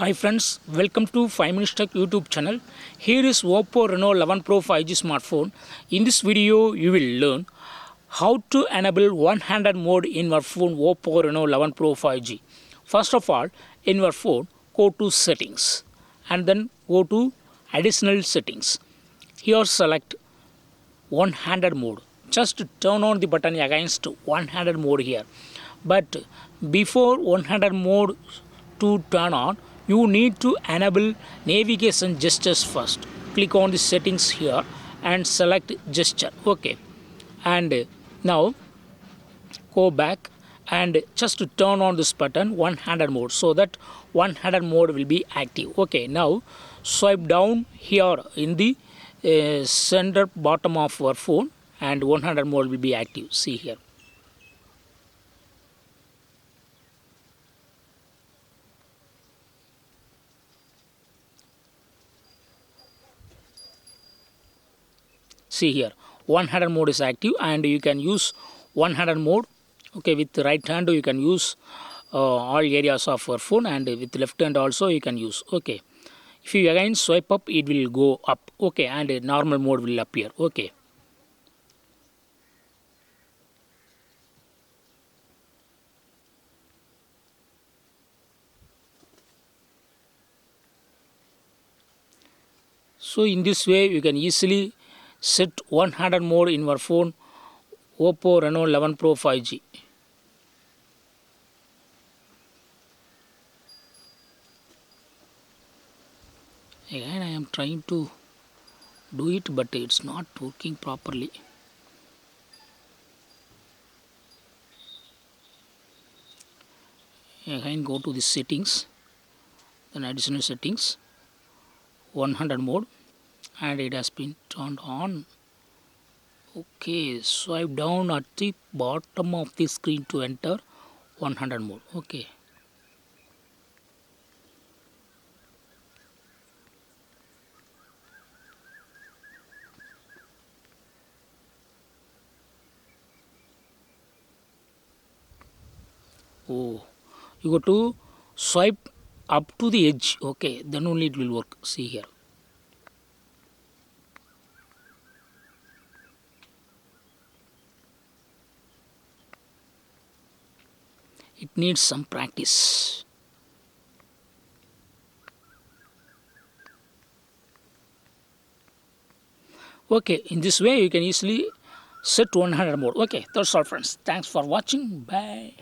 Hi friends, welcome to 5 Minutes Tech YouTube channel. Here is Oppo Reno 11 Pro 5G smartphone. In this video, you will learn how to enable one-handed mode in your phone Oppo Reno 11 Pro 5G. First of all, in your phone, go to settings and then go to additional settings. Here select one-handed mode. Just turn on the button against one-handed mode here. But before one-handed mode to turn on, you need to enable navigation gestures first. Click on the settings here and select gesture. Okay. And now go back and just turn on this button one-handed mode so that one-handed mode will be active. Okay. Now swipe down here in the center bottom of your phone and one-handed mode will be active. See here. See here, one-handed mode is active and you can use one-handed mode. Okay, with the right hand you can use all areas of your phone, and with left hand also you can use. Okay, if you again swipe up, it will go up. Okay, and normal mode will appear. Okay. So in this way you can easily set one-handed mode in your phone Oppo Reno 11 Pro 5G. Again I am trying to do it, but it's not working properly. Again go to the settings, then additional settings, one-handed mode, and it has been turned on. Okay, swipe down at the bottom of the screen to enter one-handed mode. Okay. Oh, you go to swipe up to the edge. Okay, then only it will work. See here. It needs some practice. Okay, in this way you can easily set one-handed mode. Okay, that's all friends. Thanks for watching. Bye.